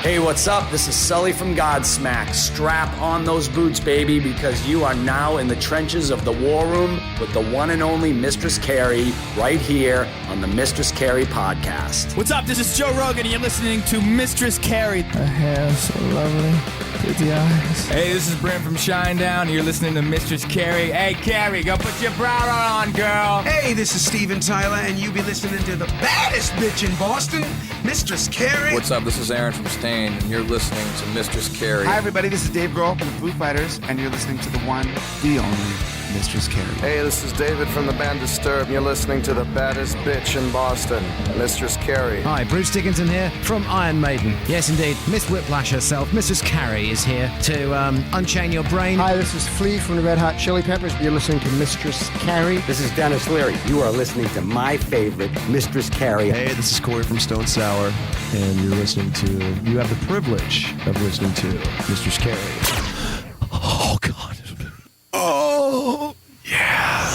Hey, what's up? This is Sully from Godsmack. Strap on those boots, baby, because you are now in the trenches of the war room with the one and only Mistress Carrie right here on the Mistress Carrie podcast. What's up? This is Joe Rogan, and you're listening to Mistress Carrie. Her hair so lovely, pretty eyes. Hey, this is Brent from Shinedown, and you're listening to Mistress Carrie. Hey, Carrie, go put your bra on, girl. Hey, this is Steven Tyler, and you be listening to the baddest bitch in Boston, Mistress Carrie. What's up? This is Aaron from Stain, and you're listening to Mistress Carrie. Hi, everybody. This is Dave Grohl from the Foo Fighters, and you're listening to the one, the only Mistress Carrie. Hey, this is David from the band Disturbed, and you're listening to the baddest bitch in Boston, Mistress Carrie. Hi, Bruce Dickinson here from Iron Maiden. Yes, indeed, Miss Whiplash herself, Mistress Carrie, is here to unchain your brain. Hi, this is Flea from the Red Hot Chili Peppers. You're listening to Mistress Carrie. This is Dennis Leary. You are listening to my favorite, Mistress Carrie. Hey, this is Corey from Stone Sour, and you have the privilege of listening to Mistress Carrie. Oh, God. Oh, yeah.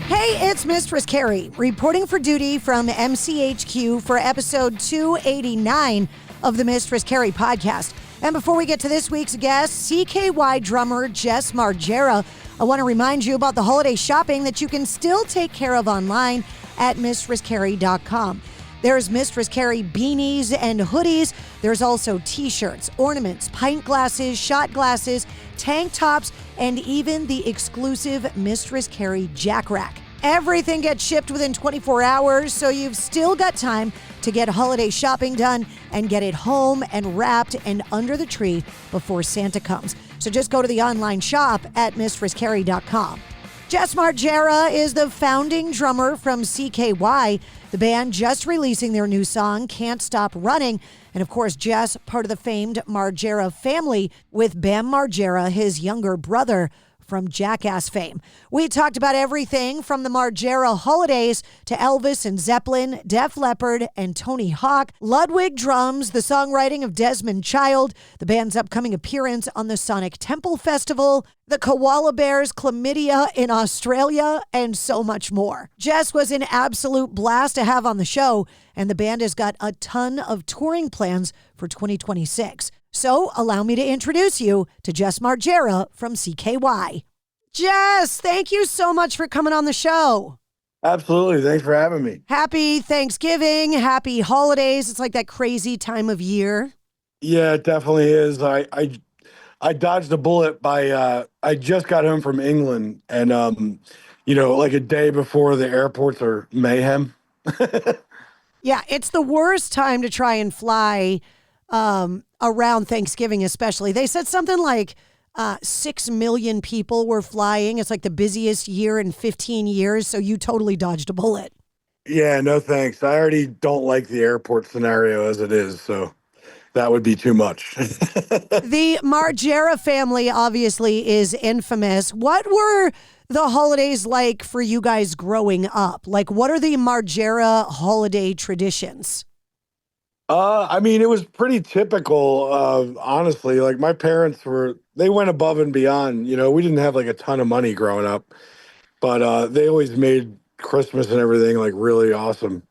Hey, it's Mistress Carrie, reporting for duty from MCHQ for episode 289 of the Mistress Carrie podcast. And before we get to this week's guest, CKY drummer Jess Margera, I want to remind you about the holiday shopping that you can still take care of online at mistresscarrie.com. There's Mistress Carrie beanies and hoodies. There's also t-shirts, ornaments, pint glasses, shot glasses, tank tops, and even the exclusive Mistress Carrie jack rack. Everything gets shipped within 24 hours, so you've still got time to get holiday shopping done and get it home and wrapped and under the tree before Santa comes. So just go to the online shop at mistresscarrie.com. Jess Margera is the founding drummer from CKY, the band just releasing their new song, Can't Stop Running. And of course, Jess, part of the famed Margera family with Bam Margera, his younger brother from Jackass fame. We talked about everything from the Margera holidays to Elvis and Zeppelin, Def Leppard and Tony Hawk, Ludwig drums, the songwriting of Desmond Child, the band's upcoming appearance on the Sonic Temple Festival, the koala bears chlamydia in Australia, and so much more. Jess was an absolute blast to have on the show, and the band has got a ton of touring plans for 2026. So allow me to introduce you to Jess Margera from CKY. Jess, thank you so much for coming on the show. Absolutely. Thanks for having me. Happy Thanksgiving. Happy holidays. It's like that crazy time of year. Yeah, it definitely is. I dodged a bullet by, I just got home from England and, like a day before the airports are mayhem. Yeah, it's the worst time to try and fly around Thanksgiving, especially. They said something like 6 million people were flying. It's like the busiest year in 15 years. So you totally dodged a bullet. Yeah, no thanks. I already don't like the airport scenario as it is. So that would be too much. The Margera family obviously is infamous. What were the holidays like for you guys growing up? Like, what are the Margera holiday traditions? It was pretty typical, honestly. Like, my parents they went above and beyond. We didn't have like a ton of money growing up, but they always made Christmas and everything like really awesome.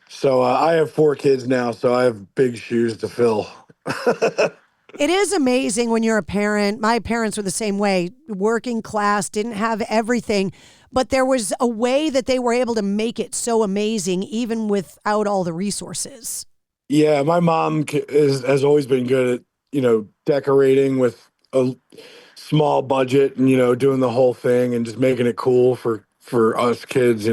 So I have 4 kids now, so I have big shoes to fill. It is amazing when you're a parent. My parents were the same way, working class, didn't have everything, but there was a way that they were able to make it so amazing, even without all the resources. Yeah, my mom has always been good at, decorating with a small budget and, doing the whole thing and just making it cool for us kids,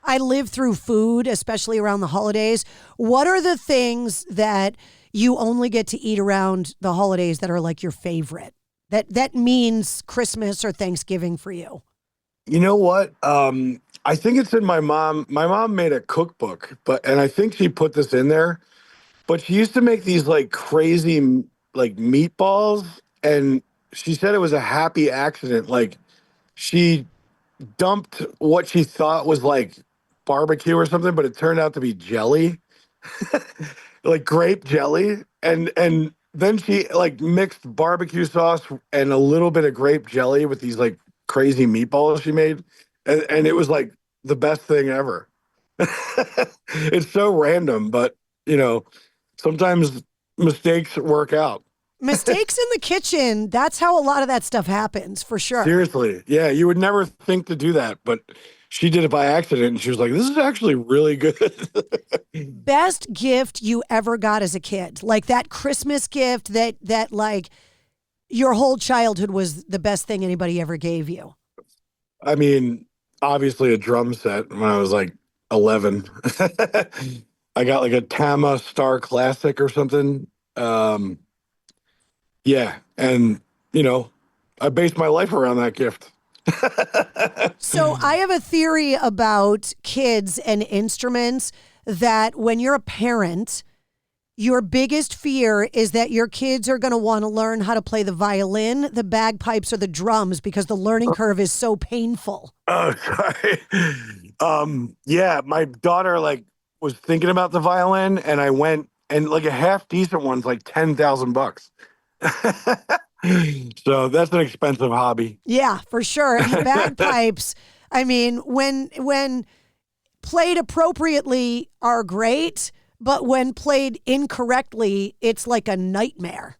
I live through food, especially around the holidays. What are the things that you only get to eat around the holidays that are like your favorite? That means Christmas or Thanksgiving for you? You know what? I think it's in my mom. My mom made a cookbook, and I think she put this in there. But she used to make these like crazy like meatballs, and she said it was a happy accident. Like, she dumped what she thought was like barbecue or something, but it turned out to be jelly, like grape jelly. And then she like mixed barbecue sauce and a little bit of grape jelly with these like crazy meatballs she made. And it was like the best thing ever. It's so random, but sometimes mistakes work out. Mistakes in the kitchen, that's how a lot of that stuff happens, for sure. Seriously. Yeah, you would never think to do that, but she did it by accident, and she was like, this is actually really good. Best gift you ever got as a kid? Like that Christmas gift that like your whole childhood was the best thing anybody ever gave you? I mean, obviously a drum set when I was like 11. I got like a Tama Star Classic or something. Yeah, and I based my life around that gift. So I have a theory about kids and instruments that when you're a parent, your biggest fear is that your kids are going to want to learn how to play the violin, the bagpipes, or the drums because the learning curve is so painful. Oh, sorry. Yeah, my daughter was thinking about the violin, and I went, and like a half decent one's like $10,000. So that's an expensive hobby. Yeah, for sure. And the bagpipes, I mean, when played appropriately are great, but when played incorrectly, it's like a nightmare.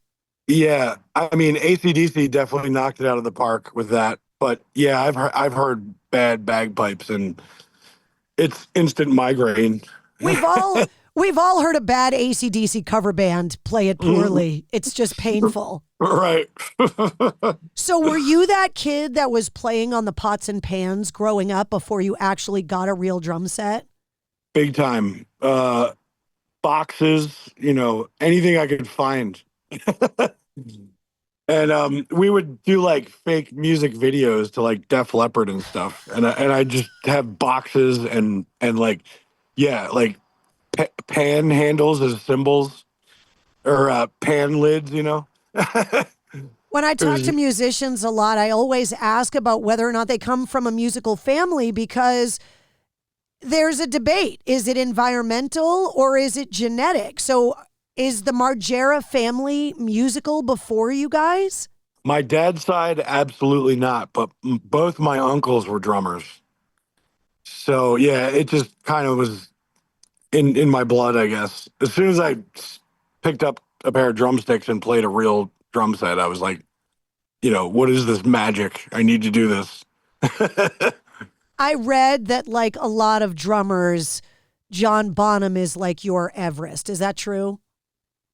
Yeah, I mean, AC/DC definitely knocked it out of the park with that. But yeah, I've heard bad bagpipes, and it's instant migraine. We've all heard a bad AC/DC cover band play it poorly. It's just painful. Right. So were you that kid that was playing on the pots and pans growing up before you actually got a real drum set? Big time. Boxes, anything I could find. And we would do like fake music videos to like Def Leppard and stuff. And I just have boxes and like, yeah, like pan handles as cymbals or pan lids, When I talk to musicians a lot, I always ask about whether or not they come from a musical family because there's a debate. Is it environmental or is it genetic? So is the Margera family musical before you guys? My dad's side, absolutely not. But both my uncles were drummers. So yeah, it just kind of was in my blood, I guess. As soon as I picked up a pair of drumsticks and played a real drum set, I was like, what is this magic? I need to do this. I read that like a lot of drummers, John Bonham is like your Everest. Is that true?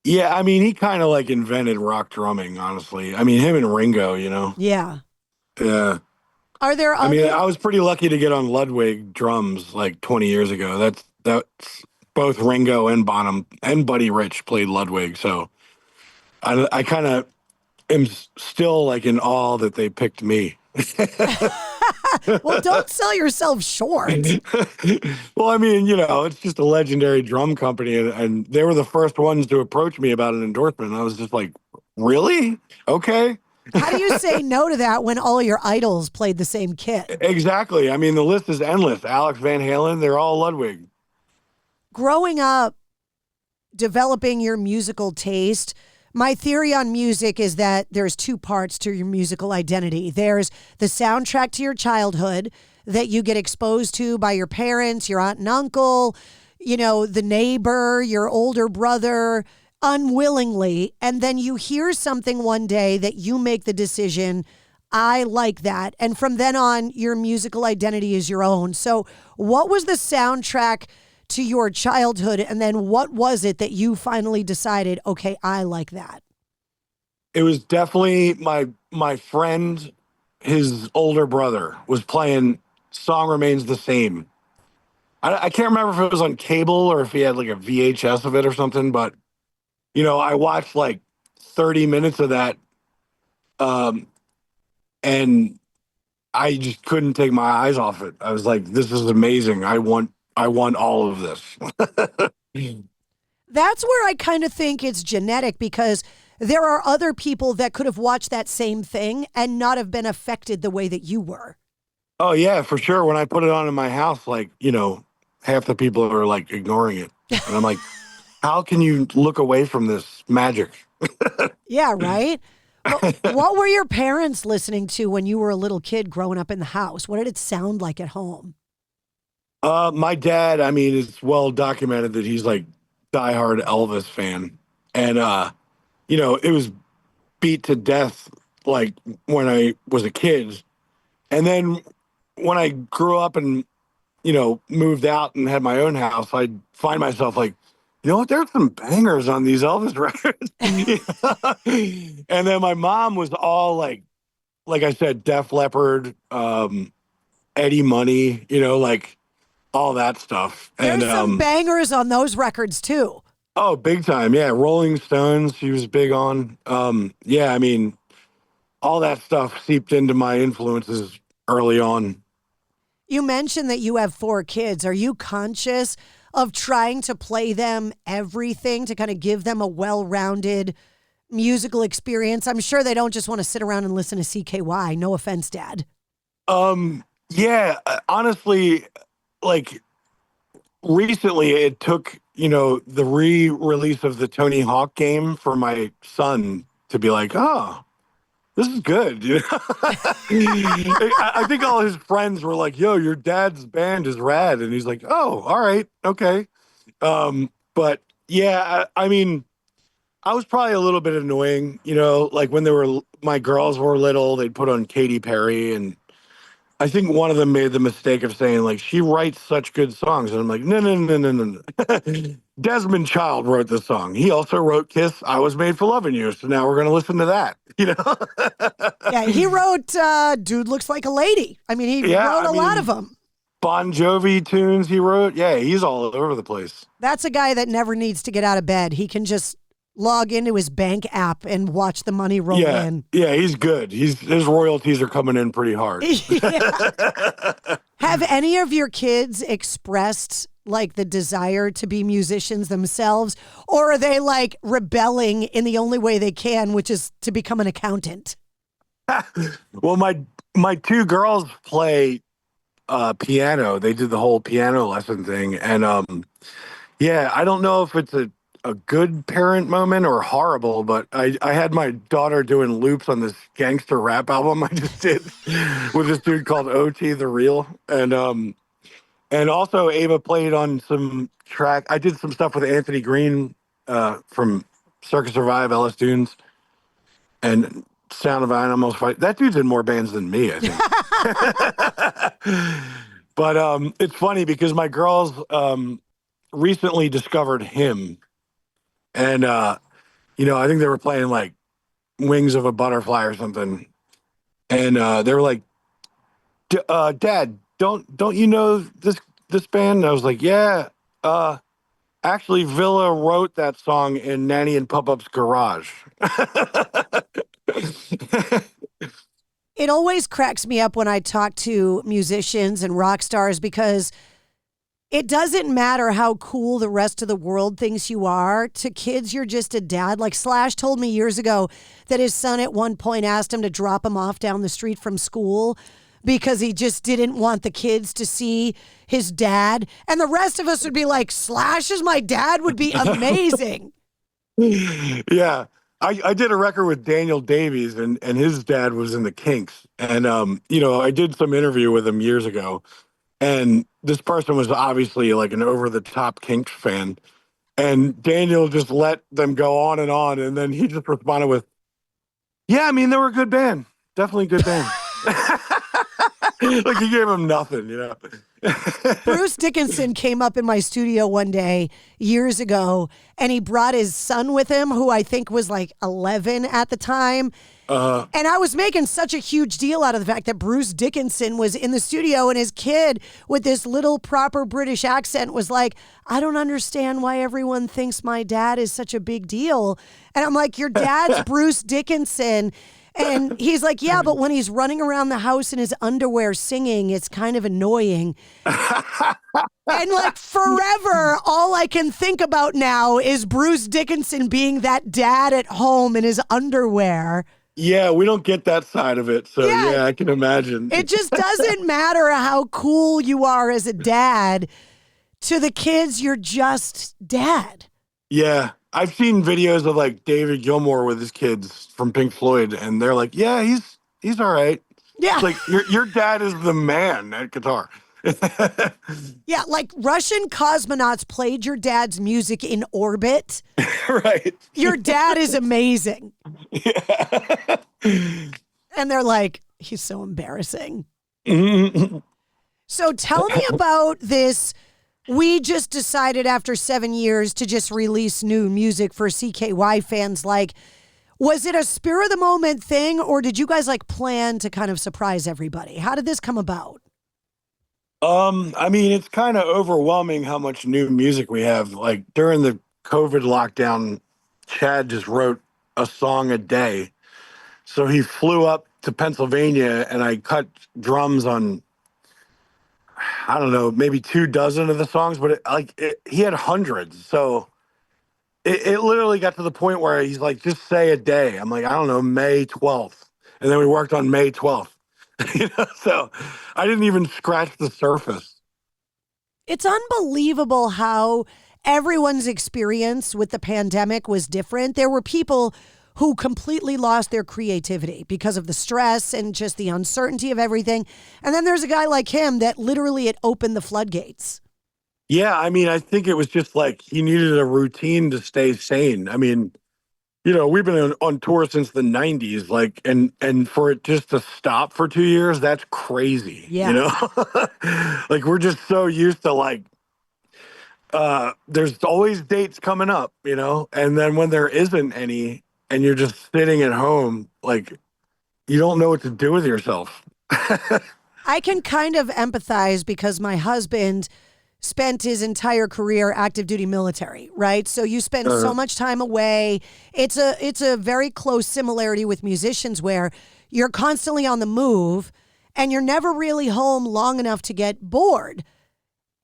Yeah, I mean, he kind of like invented rock drumming, honestly. I mean, him and Ringo, Yeah. Yeah. Are there other... I mean, I was pretty lucky to get on Ludwig drums like 20 years ago. That's both Ringo and Bonham and Buddy Rich played Ludwig. So I kind of am still like in awe that they picked me. Well, don't sell yourself short. Well, I mean, it's just a legendary drum company, and they were the first ones to approach me about an endorsement. And I was just like, really? Okay. How do you say no to that when all your idols played the same kit? Exactly. I mean, the list is endless. Alex Van Halen, they're all Ludwig. Growing up, developing your musical taste, my theory on music is that there's two parts to your musical identity. There's the soundtrack to your childhood that you get exposed to by your parents, your aunt and uncle, the neighbor, your older brother, unwillingly. And then you hear something one day that you make the decision, I like that. And from then on, your musical identity is your own. So what was the soundtrack to your childhood, and then what was it that you finally decided, okay, I like that? It was definitely my friend, his older brother was playing Song Remains the Same. I can't remember if it was on cable or if he had like a VHS of it or something, but I watched like 30 minutes of that, and I just couldn't take my eyes off it. I was like, this is amazing. I want all of this. That's where I kind of think it's genetic, because there are other people that could have watched that same thing and not have been affected the way that you were. Oh yeah, for sure. When I put it on in my house, like, half the people are like ignoring it. And I'm like, how can you look away from this magic? Yeah, right? What were your parents listening to when you were a little kid growing up in the house? What did it sound like at home? My dad, I mean, it's well documented that he's like diehard Elvis fan. And, it was beat to death like when I was a kid. And then when I grew up and, moved out and had my own house, I'd find myself like, you know what, there's some bangers on these Elvis records. And then my mom was all like I said, Def Leppard, Eddie Money, like all that stuff. There's and some bangers on those records too. Oh, big time. Yeah. Rolling Stones, he was big on. Yeah, I mean, all that stuff seeped into my influences early on. You mentioned that you have 4 kids. Are you conscious of trying to play them everything to kind of give them a well-rounded musical experience? I'm sure they don't just want to sit around and listen to CKY. No offense, Dad. Yeah, honestly, like recently it took, the re-release of the Tony Hawk game for my son to be like, oh, this is good. I think all his friends were like, yo, your dad's band is rad. And he's like, oh, all right. Okay. But yeah, I mean, I was probably a little bit annoying, like when my girls were little, they'd put on Katy Perry, and I think one of them made the mistake of saying like, she writes such good songs. And I'm like, no. Desmond Child wrote the song. He also wrote Kiss, I Was Made for Loving You. So now we're going to listen to that, Yeah, he wrote Dude Looks Like a Lady. I mean, he wrote a lot of them. Bon Jovi tunes he wrote. Yeah, he's all over the place. That's a guy that never needs to get out of bed. He can just log into his bank app and watch the money roll in. Yeah, he's good. His royalties are coming in pretty hard. Have any of your kids expressed like the desire to be musicians themselves, or are they like rebelling in the only way they can, which is to become an accountant? Well, my 2 girls play piano. They did the whole piano lesson thing, and yeah, I don't know if it's a good parent moment or horrible, but I had my daughter doing loops on this gangster rap album I just did with this dude called OT The Real. And also Ava played on some track. I did some stuff with Anthony Green from Circus Survive, Ellis Dunes, and Sound of Animals Fight. That dude's in more bands than me, I think. But it's funny because my girls recently discovered him. And, I think they were playing like Wings of a Butterfly or something. And they were like, Dad, don't you know this band? And I was like, yeah, actually Villa wrote that song in Nanny and Pop-Up's garage. It always cracks me up when I talk to musicians and rock stars because it doesn't matter how cool the rest of the world thinks you are. To kids, you're just a dad. Like Slash told me years ago that his son at one point asked him to drop him off down the street from school because he just didn't want the kids to see his dad. And the rest of us would be like, Slash is my dad would be amazing. Yeah. I did a record with Daniel Davies, and his dad was in the Kinks. And, I did some interview with him years ago. And this person was obviously like an over-the-top Kinks fan. And Daniel just let them go on. And then he just responded with, yeah, I mean, they were a good band. Definitely a good band. Like he gave him nothing, Bruce Dickinson came up in my studio one day years ago, and he brought his son with him, who I think was like 11 at the time. And I was making such a huge deal out of the fact that Bruce Dickinson was in the studio, and his kid with this little proper British accent was like, I don't understand why everyone thinks my dad is such a big deal. And I'm like, your dad's Bruce Dickinson. And he's like, yeah, but when he's running around the house in his underwear singing, it's kind of annoying. And like forever, all I can think about now is Bruce Dickinson being that dad at home in his underwear. Yeah, we don't get that side of it. So yeah, I can imagine. It just doesn't matter how cool you are as a dad. To the kids, you're just dad. Yeah. I've seen videos of like David Gilmour with his kids from Pink Floyd, and they're like, yeah, he's all right. Yeah. It's like your dad is the man at guitar. Yeah, like Russian cosmonauts played your dad's music in orbit. Right. Your dad is amazing. Yeah. And they're like, he's so embarrassing. Mm-hmm. So tell me about this. We just decided after 7 years to just release new music for CKY fans. Like, was it a spur of the moment thing, or did you guys like plan to kind of surprise everybody? How did this come about? I mean, it's kind of overwhelming how much new music we have. Like during the COVID lockdown, Chad just wrote a song a day. So he flew up to Pennsylvania and I cut drums on, I don't know, maybe 24 of the songs, but he had hundreds. So it literally got to the point where he's like, just say a day. I'm like, I don't know, May 12th. And then we worked on May 12th. So I didn't even scratch the surface. It's unbelievable how everyone's experience with the pandemic was different. There were people who completely lost their creativity because of the stress and just the uncertainty of everything. And then there's a guy like him that literally it opened the floodgates. Yeah, I mean, I think it was just like he needed a routine to stay sane. I mean, we've been on tour since the 90s, like, and for it just to stop for 2 years, that's crazy. Yeah. Like we're just so used to like, there's always dates coming up, and then when there isn't any and you're just sitting at home, like you don't know what to do with yourself. I can kind of empathize because my husband spent his entire career active duty military, right? So you spend so much time away. It's a very close similarity with musicians where you're constantly on the move and you're never really home long enough to get bored.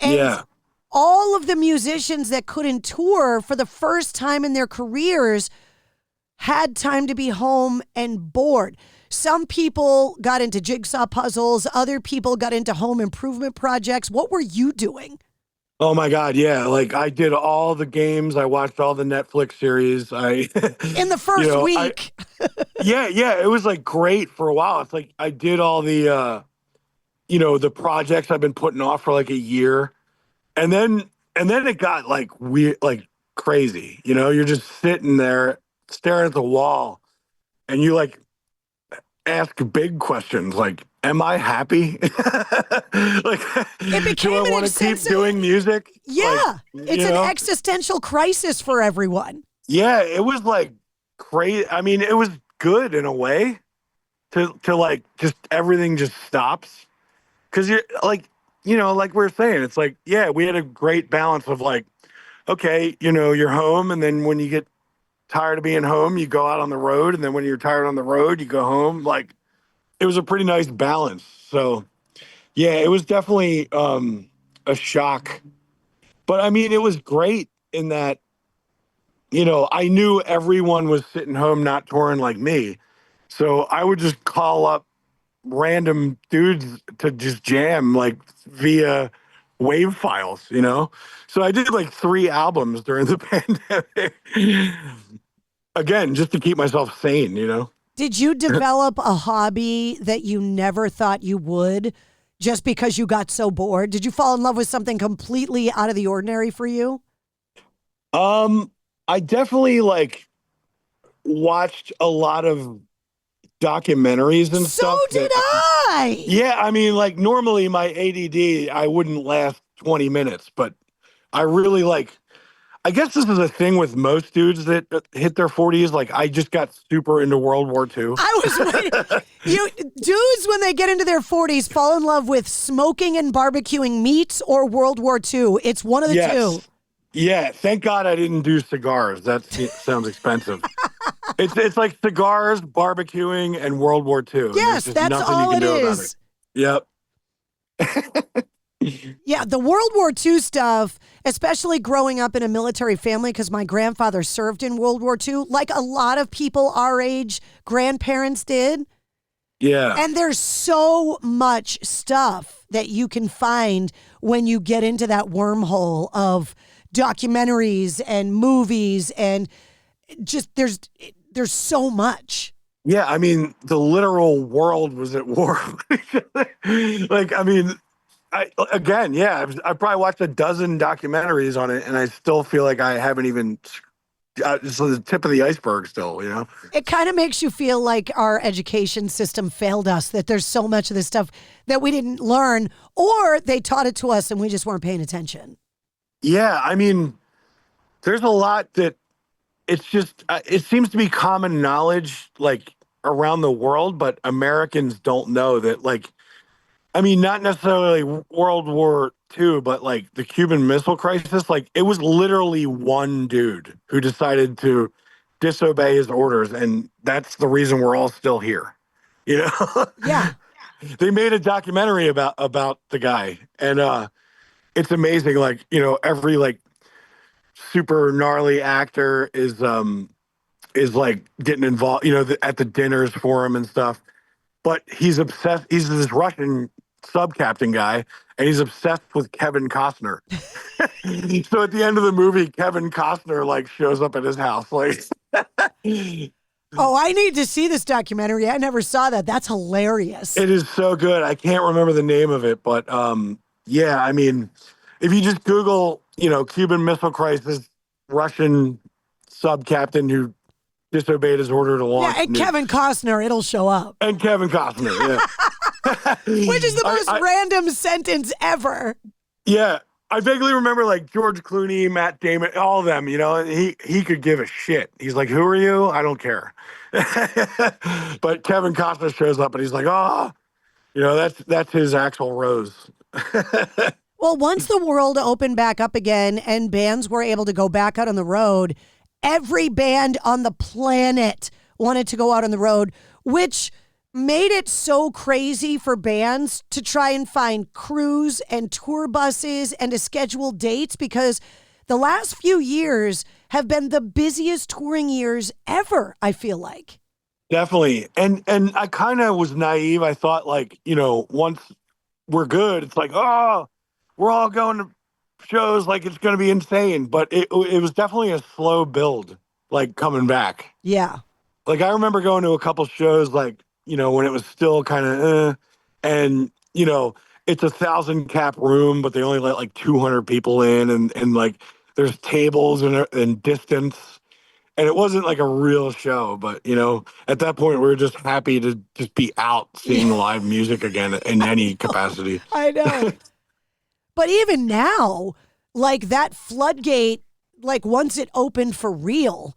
And all of the musicians that couldn't tour for the first time in their careers had time to be home and bored. Some people got into jigsaw puzzles. Other people got into home improvement projects. What were you doing? Oh my God, yeah. Like I did all the games. I watched all the Netflix series. In the first week. Yeah. It was like great for a while. It's like I did all the the projects I've been putting off for like a year. And then it got like weird, like crazy. You're just sitting there staring at the wall and you like ask big questions like, am I happy? Like, do I want to keep doing music? Yeah. Like, it's an existential crisis for everyone. Yeah, it was like crazy. I mean, it was good in a way to like just everything just stops. Cause you're like, like we were saying, it's like, yeah, we had a great balance of like, okay, you're home. And then when you get tired of being home, you go out on the road. And then when you're tired on the road, you go home. Like, it was a pretty nice balance. So, yeah, it was definitely a shock. But, I mean, it was great in that, I knew everyone was sitting home not touring like me. So I would just call up random dudes to just jam, like, via wave files, So I did, like, 3 albums during the pandemic. Again, just to keep myself sane, Did you develop a hobby that you never thought you would just because you got so bored? Did you fall in love with something completely out of the ordinary for you? I definitely like watched a lot of documentaries and stuff. So did I. Yeah, I mean, like normally my ADD, I wouldn't last 20 minutes, but I really I guess this is a thing with most dudes that hit their 40s. Like, I just got super into World War II. I was waiting. Dudes, when they get into their 40s, fall in love with smoking and barbecuing meats or World War II. It's one of the two. Yeah, thank God I didn't do cigars. That sounds expensive. It's like cigars, barbecuing, and World War II. Yes, that's all it is. Yep. Yeah, the World War II stuff, especially growing up in a military family, because my grandfather served in World War II, like a lot of people our age, grandparents did. Yeah. And there's so much stuff that you can find when you get into that wormhole of documentaries and movies, and just there's so much. Yeah, I mean, the literal world was at war. Like, I mean, I've probably watched a dozen documentaries on it, and I still feel like I haven't even. It's the tip of the iceberg still, you know? It kind of makes you feel like our education system failed us, that there's so much of this stuff that we didn't learn, or they taught it to us and we just weren't paying attention. Yeah, I mean, there's a lot that it's just, it seems to be common knowledge, like around the world, but Americans don't know that, like, I mean, not necessarily World War II, but like the Cuban Missile Crisis, like it was literally one dude who decided to disobey his orders. And that's the reason we're all still here. You know? Yeah. They made a documentary about the guy. And it's amazing. Like, you know, every like super gnarly actor is like getting involved, you know, at the dinners for him and stuff. But he's obsessed. He's this Russian sub captain guy, and he's obsessed with Kevin Costner. So at the end of the movie, Kevin Costner like shows up at his house. Like, oh, I need to see this documentary. I never saw that. That's hilarious. It is so good. I can't remember the name of it, but yeah, I mean, if you just Google, you know, Cuban Missile Crisis, Russian sub captain who disobeyed his order to launch. Yeah, and Kevin Costner, it'll show up. And Kevin Costner, yeah. Which is the most random sentence ever. Yeah. I vaguely remember like George Clooney, Matt Damon, all of them, you know, he could give a shit. He's like, who are you? I don't care. But Kevin Costner shows up and he's like, oh, you know, that's his Axl Rose. Well, once the world opened back up again and bands were able to go back out on the road, every band on the planet wanted to go out on the road, which made it so crazy for bands to try and find crews and tour buses and to schedule dates, because the last few years have been the busiest touring years ever, I feel like. Definitely. And I kind of was naive. I thought like, you know, once we're good, it's like, oh, we're all going to shows, like it's going to be insane. But it was definitely a slow build, like coming back. Yeah. Like I remember going to a couple shows, like, you know, when it was still kind of, and, you know, it's 1,000 cap room, but they only let like 200 people in, and like there's tables and distance. And it wasn't like a real show, but, you know, at that point, we were just happy to just be out seeing live music again in any capacity. I know. But even now, like that floodgate, like once it opened for real,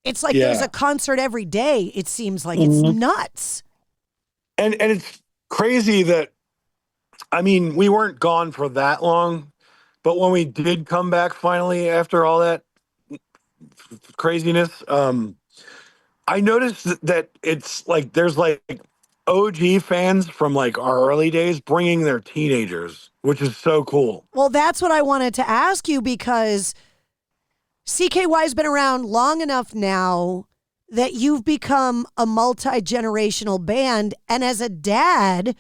it's like there's a concert every day. It seems like it's nuts. And it's crazy that, I mean, we weren't gone for that long, but when we did come back finally after all that craziness, I noticed that it's like there's like OG fans from like our early days bringing their teenagers, which is so cool. Well, that's what I wanted to ask you, because CKY has been around long enough now that you've become a multi-generational band. And as a dad,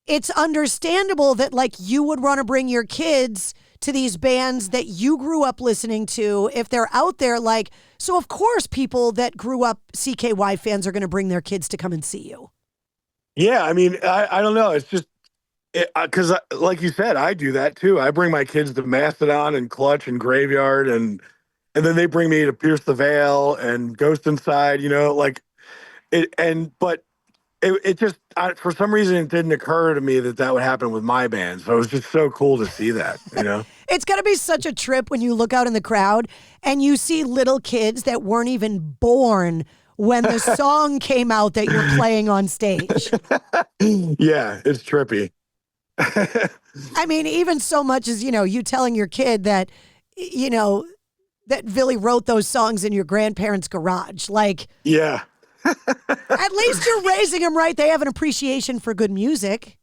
it's understandable that like you would want to bring your kids to these bands that you grew up listening to if they're out there. Like, so of course people that grew up CKY fans are going to bring their kids to come and see you. Yeah. I mean, I don't know. It's just, because like you said, I do that too. I bring my kids to Mastodon and Clutch and Graveyard, and then they bring me to Pierce the Veil and Ghost Inside, you know, like it. But it just, for some reason, it didn't occur to me that would happen with my band. So it was just so cool to see that, you know. It's got to be such a trip when you look out in the crowd and you see little kids that weren't even born when the song came out that you're playing on stage. Yeah, it's trippy. I mean, even so much as, you know, you telling your kid that, you know, that Ville wrote those songs in your grandparents' garage. Like, yeah. At least you're raising them right. They have an appreciation for good music.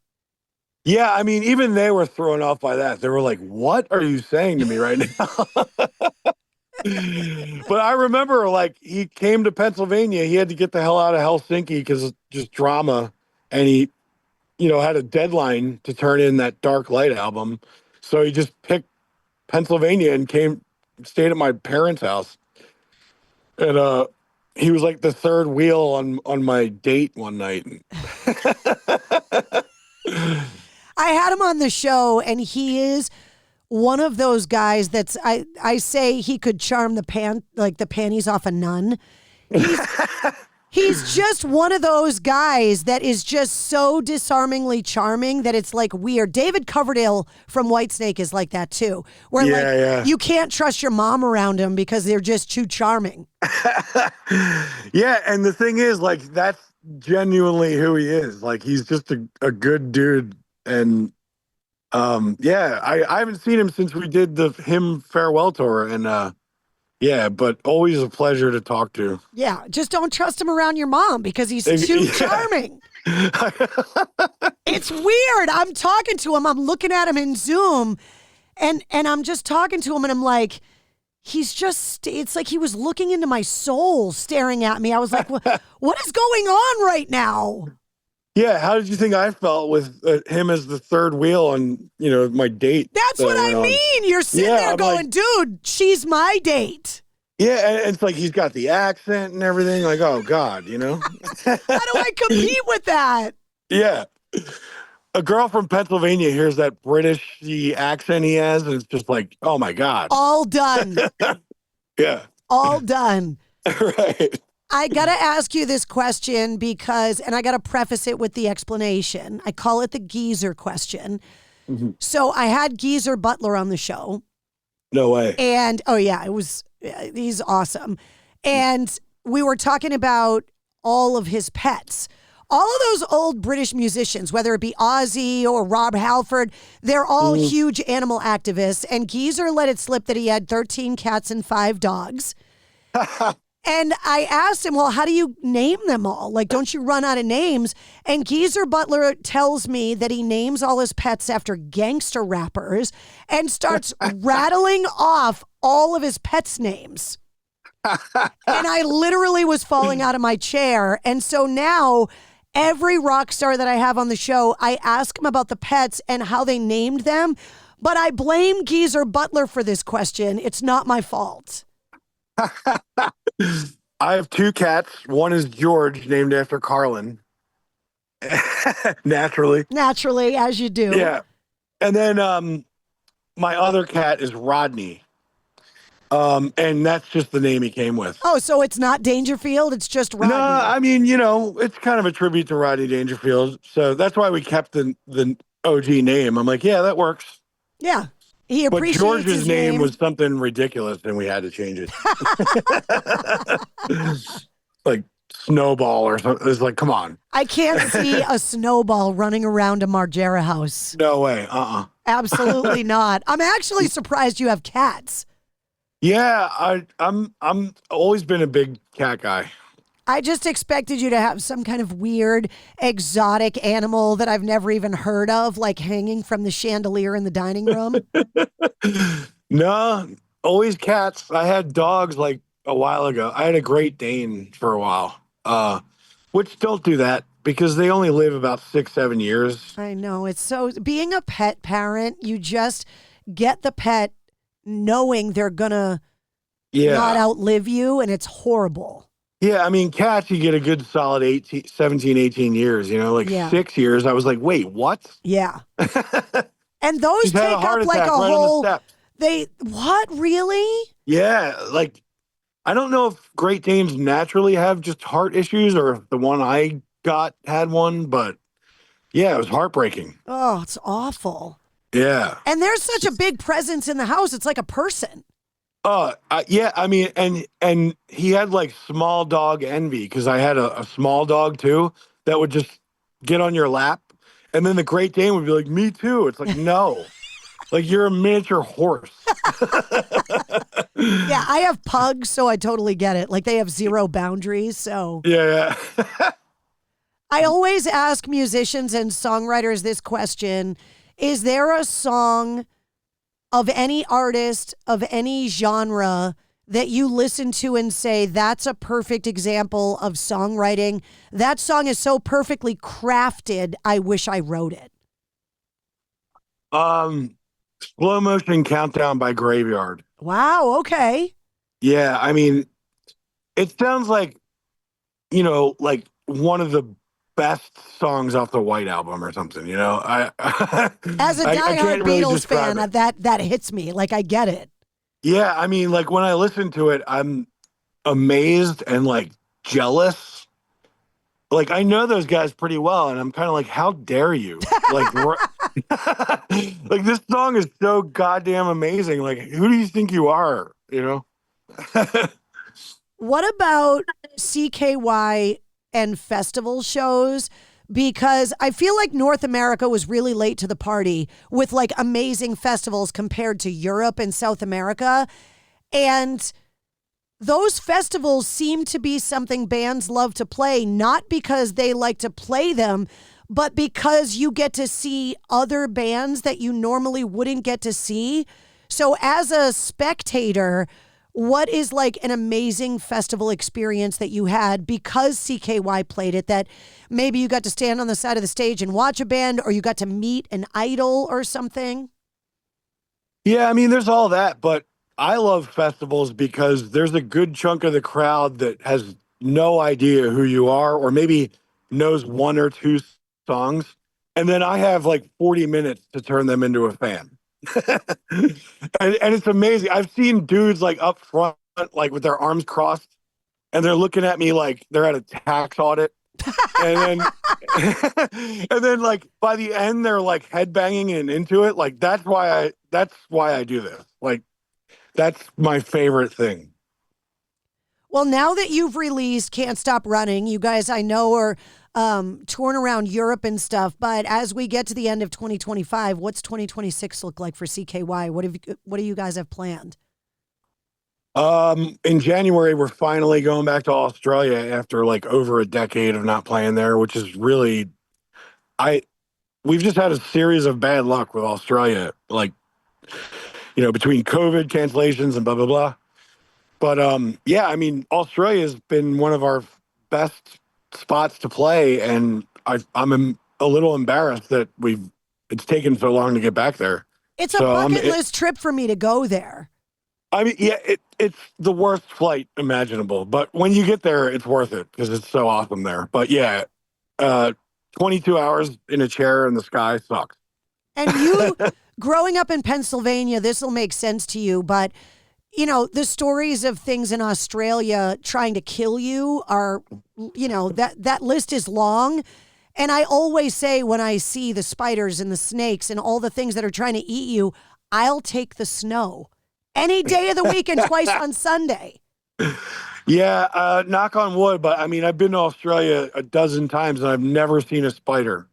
Yeah, I mean, even they were thrown off by that. They were like, what are you saying to me right now? But I remember, like, he came to Pennsylvania. He had to get the hell out of Helsinki because of just drama. And he, you know, had a deadline to turn in that Dark Light album. So he just picked Pennsylvania and stayed at my parents' house. And he was like the third wheel on my date one night. I had him on the show, and he is one of those guys that's I say he could charm the panties off a nun. He's just one of those guys that is just so disarmingly charming that it's like weird. David Coverdale from Whitesnake is like that too, where you can't trust your mom around him because they're just too charming. Yeah, and the thing is, like, that's genuinely who he is. Like, he's just a good dude, and I haven't seen him since we did the him farewell tour, and yeah, but always a pleasure to talk to. Yeah, just don't trust him around your mom because he's too charming. It's weird. I'm talking to him. I'm looking at him in Zoom, and I'm just talking to him, and I'm like, it's like he was looking into my soul, staring at me. I was like, what is going on right now? Yeah, how did you think I felt with him as the third wheel on, my date? That's what I mean. You're sitting there going, like, dude, she's my date. Yeah, and it's like he's got the accent and everything. Like, oh, God, How do I compete with that? Yeah. A girl from Pennsylvania hears that British accent he has, and it's just like, oh, my God. All done. Yeah. All done. Right. I got to ask you this question and I got to preface it with the explanation. I call it the geezer question. Mm-hmm. So I had Geezer Butler on the show. No way. And, he's awesome. And we were talking about all of his pets. All of those old British musicians, whether it be Ozzy or Rob Halford, they're all huge animal activists. And Geezer let it slip that he had 13 cats and 5 dogs. And I asked him, well, how do you name them all? Like, don't you run out of names? And Geezer Butler tells me that he names all his pets after gangster rappers and starts rattling off all of his pets' names. And I literally was falling out of my chair. And so now every rock star that I have on the show, I ask him about the pets and how they named them. But I blame Geezer Butler for this question. It's not my fault. I have 2 cats. One is George, named after Carlin. Naturally, as you do. Yeah. And then my other cat is Rodney. And that's just the name he came with. Oh, so it's not Dangerfield, it's just Rodney. No, I mean, it's kind of a tribute to Rodney Dangerfield. So that's why we kept the OG name. I'm like, yeah, that works. Yeah. He appreciates But George's his name was something ridiculous, and we had to change it. Like Snowball or something. It's like, come on. I can't see a snowball running around a Margera house. No way. Absolutely not. I'm actually surprised you have cats. Yeah, I'm always been a big cat guy. I just expected you to have some kind of weird, exotic animal that I've never even heard of, like hanging from the chandelier in the dining room. No, always cats. I had dogs like a while ago. I had a Great Dane for a while, which don't do that because they only live about 6-7 years. I know. It's so, being a pet parent, you just get the pet knowing they're going to not outlive you, and it's horrible. Yeah, I mean, cats, you get a good solid 17, 18 years, 6 years. I was like, wait, what? Yeah. And those take up like a whole, what, really? Yeah, like, I don't know if Great Danes naturally have just heart issues or if the one I got had one, but yeah, it was heartbreaking. Oh, it's awful. Yeah. And there's such a big presence in the house. It's like a person. Yeah, I mean, and he had like small dog envy because I had a small dog too that would just get on your lap, and then the Great Dane would be like, me too. It's like, no, like you're a miniature horse. Yeah, I have pugs, so I totally get it. Like they have zero boundaries, so. Yeah. I always ask musicians and songwriters this question. Is there a song of any artist, of any genre, that you listen to and say, that's a perfect example of songwriting? That song is so perfectly crafted, I wish I wrote it. Slow Motion Countdown by Graveyard. Wow, okay. Yeah, I mean, it sounds like, like one of the best songs off the White Album or something, you know? As a I diehard can't really Beatles describe fan, it. that hits me. Like, I get it. Yeah, I mean, like, when I listen to it, I'm amazed and, like, jealous. Like, I know those guys pretty well, and I'm kind of like, how dare you? Like, like, this song is so goddamn amazing. Like, who do you think you are, you know? What about CKY and festival shows? Because I feel like North America was really late to the party with like amazing festivals compared to Europe and South America. And those festivals seem to be something bands love to play, not because they like to play them, but because you get to see other bands that you normally wouldn't get to see. So as a spectator, what is like an amazing festival experience that you had because CKY played it, that maybe you got to stand on the side of the stage and watch a band, or you got to meet an idol or something? Yeah, I mean, there's all that, but I love festivals because there's a good chunk of the crowd that has no idea who you are, or maybe knows one or two songs. And then I have like 40 minutes to turn them into a fan. and it's amazing. I've seen dudes like up front, like with their arms crossed, and they're looking at me like they're at a tax audit. And then like by the end they're like headbanging and into it. Like that's why I do this. Like that's my favorite thing. Well, now that you've released Can't Stop Running, you guys I know are touring around Europe and stuff, but as we get to the end of 2025, what's 2026 look like for CKY? What do you guys have planned? In January, we're finally going back to Australia after like over a decade of not playing there, which is really, we've just had a series of bad luck with Australia, like, you know, between COVID cancellations and blah, blah, blah. But yeah, I mean, Australia has been one of our best spots to play, and I'm a little embarrassed that it's taken so long to get back there. It's a bucket list trip for me to go there. I mean, yeah, it's the worst flight imaginable, but when you get there, it's worth it because it's so awesome there. But yeah, 22 hours in a chair in the sky sucks. And you, growing up in Pennsylvania, this will make sense to you, but you know, the stories of things in Australia trying to kill you are, you know, that list is long. And I always say when I see the spiders and the snakes and all the things that are trying to eat you, I'll take the snow any day of the week and twice on Sunday. Yeah, knock on wood, but I mean, I've been to Australia a dozen times and I've never seen a spider.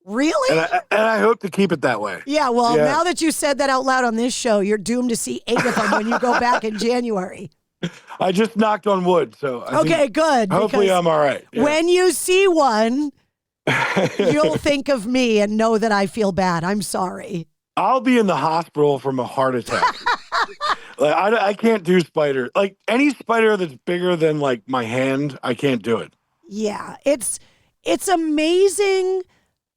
Really? And I hope to keep it that way. Yeah, well, now that you said that out loud on this show, you're doomed to see 8 of them when you go back in January. I just knocked on wood, so I think good. Hopefully I'm all right. Yeah. When you see one, you'll think of me and know that I feel bad. I'm sorry. I'll be in the hospital from a heart attack. Like, I can't do spiders. Like any spider that's bigger than like my hand, I can't do it. Yeah, it's amazing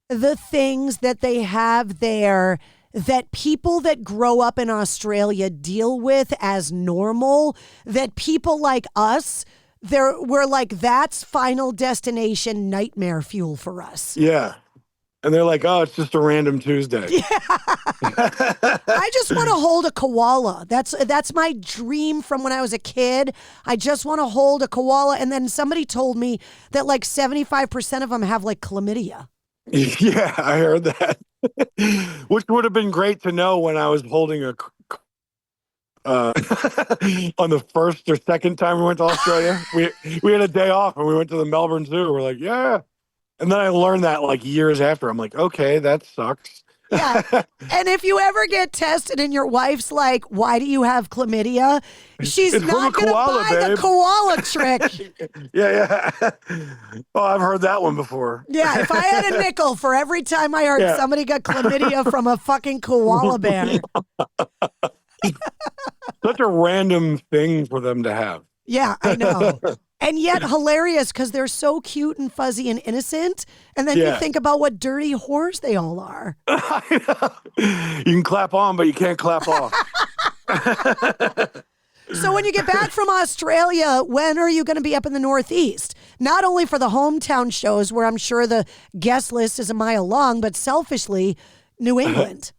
the things that they have there that people that grow up in Australia deal with as normal, that people like us, we're like, that's Final Destination nightmare fuel for us. Yeah. And they're like, oh, it's just a random Tuesday. Yeah. I just want to hold a koala. That's my dream from when I was a kid. I just want to hold a koala. And then somebody told me that like 75% of them have like chlamydia. Yeah, I heard that. Which would have been great to know when I was holding a on the first or second time we went to Australia. We had a day off and we went to the Melbourne Zoo. We're like, yeah. And then I learned that like years after. I'm like, okay, that sucks. Yeah. And if you ever get tested and your wife's like, why do you have chlamydia? She's not going to buy the koala trick. Yeah. Oh, I've heard that one before. Yeah. If I had a nickel for every time I heard somebody got chlamydia from a fucking koala bear. Such a random thing for them to have. Yeah, I know. And yet hilarious because they're so cute and fuzzy and innocent. And then you think about what dirty whores they all are. I know. You can clap on, but you can't clap off. So when you get back from Australia, when are you going to be up in the Northeast? Not only for the hometown shows, where I'm sure the guest list is a mile long, but selfishly, New England.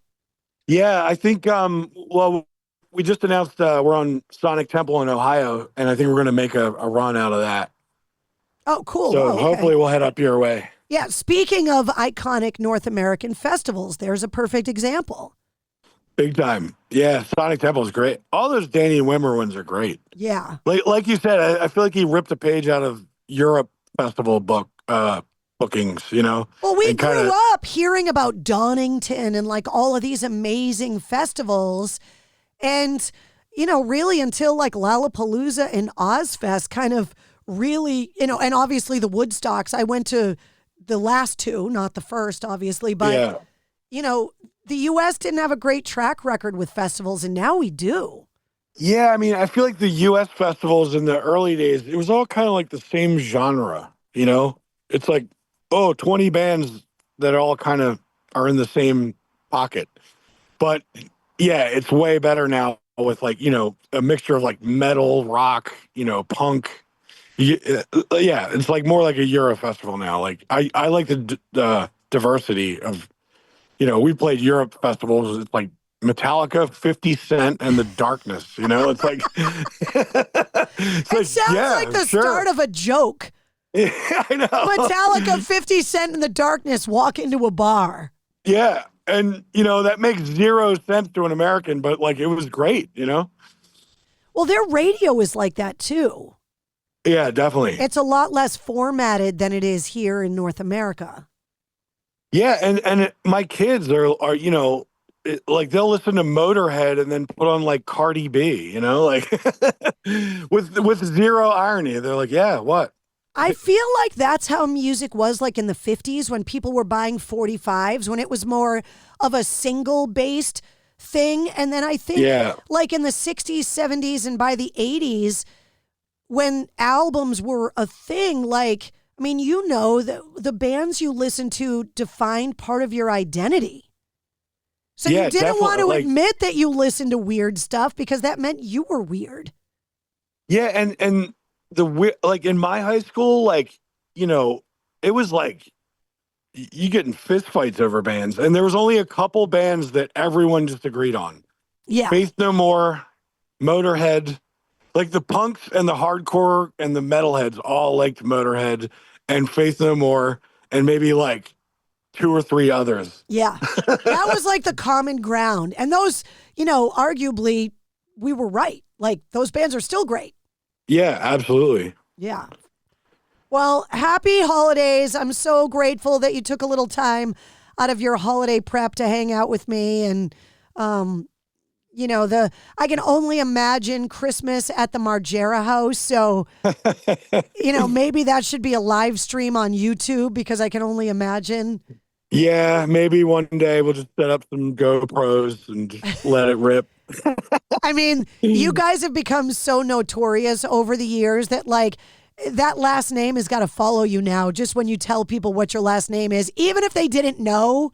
Yeah, I think, well, we just announced we're on Sonic Temple in Ohio, and I think we're going to make a run out of that. Oh, cool. So okay. hopefully we'll head up your way. Yeah, speaking of iconic North American festivals, there's a perfect example. Big time. Yeah, Sonic Temple is great. All those Danny Wimmer ones are great. Yeah. Like you said, I feel like he ripped a page out of Europe festival bookings, you know? Well, we grew up hearing about Donington and like all of these amazing festivals. And, you know, really until like Lollapalooza and Ozfest kind of really, you know, and obviously the Woodstocks. I went to the last two, not the first, obviously. But, you know, the U.S. didn't have a great track record with festivals, and now we do. Yeah, I mean, I feel like the U.S. festivals in the early days, it was all kind of like the same genre, you know? It's like, 20 bands that all kind of are in the same pocket. But, yeah, it's way better now with, like, you know, a mixture of, like, metal, rock, you know, punk. Yeah, it's like more like a Euro festival now. Like, I like the diversity of, you know, we played Europe festivals. It's like Metallica, 50 Cent, and The Darkness. You know, it's like it sounds like the start of a joke. Yeah, I know. Metallica, 50 Cent, and The Darkness walk into a bar. Yeah, and you know that makes zero sense to an American, but like it was great. You know. Well, their radio is like that too. Yeah, definitely. It's a lot less formatted than it is here in North America. Yeah, and my kids are you know, like they'll listen to Motorhead and then put on like Cardi B, you know, like with zero irony. They're like, yeah, what? I feel like that's how music was like in the 50s when people were buying 45s, when it was more of a single-based thing. And then I think like in the 60s, 70s, and by the 80s, when albums were a thing, like, I mean, you know, the bands you listen to defined part of your identity. So you didn't want to admit that you listened to weird stuff because that meant you were weird. Yeah, and like in my high school, like, you know, it was like you get in fist fights over bands, and there was only a couple bands that everyone just agreed on. Yeah. Faith No More, Motorhead. Like the punks and the hardcore and the metalheads all liked Motorhead and Faith No More and maybe like 2 or 3 others. Yeah. That was like the common ground. And those, you know, arguably we were right. Like those bands are still great. Yeah, absolutely. Yeah. Well, happy holidays. I'm so grateful that you took a little time out of your holiday prep to hang out with me. And, you know, I can only imagine Christmas at the Margera house. So, you know, maybe that should be a live stream on YouTube because I can only imagine. Yeah, maybe one day we'll just set up some GoPros and just let it rip. I mean, you guys have become so notorious over the years that like that last name has got to follow you now. Just when you tell people what your last name is, even if they didn't know,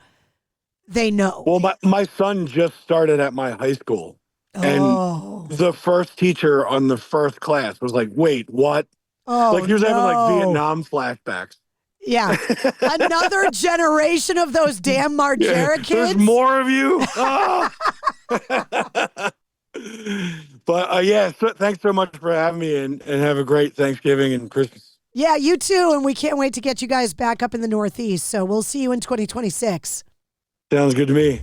they know. Well, my son just started at my high school. And the first teacher on the first class was like, wait, what? Oh, like he was having like Vietnam flashbacks. Yeah. Another generation of those damn Margera kids. There's more of you. Oh. But yeah, so thanks so much for having me and have a great Thanksgiving and Christmas. Yeah, you too. And we can't wait to get you guys back up in the Northeast. So we'll see you in 2026. Sounds good to me.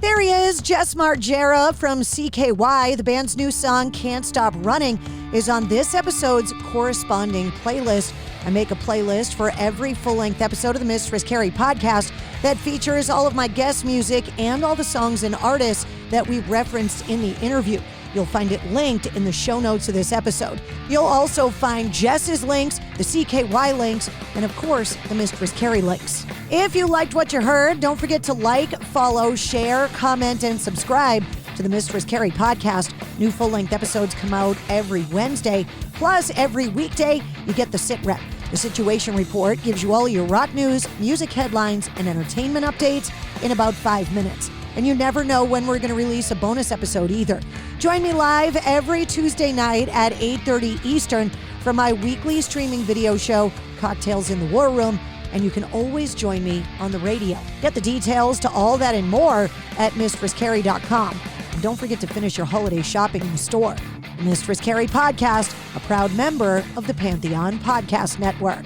There he is, Jess Margera from CKY. The band's new song, Can't Stop Running, is on this episode's corresponding playlist. I make a playlist for every full-length episode of the Mistress Carrie podcast that features all of my guest music and all the songs and artists that we referenced in the interview. You'll find it linked in the show notes of this episode. You'll also find Jess's links, the CKY links, and of course, the Mistress Carrie links. If you liked what you heard, don't forget to like, follow, share, comment, and subscribe to the Mistress Carrie podcast. New full-length episodes come out every Wednesday. Plus, every weekday, you get the Sit Rep. The Situation Report gives you all your rock news, music headlines, and entertainment updates in about 5 minutes. And you never know when we're going to release a bonus episode either. Join me live every Tuesday night at 8:30 Eastern for my weekly streaming video show, Cocktails in the War Room. And you can always join me on the radio. Get the details to all that and more at MistressCarrie.com. And don't forget to finish your holiday shopping in the store. The Mistress Carrie Podcast, a proud member of the Pantheon Podcast Network.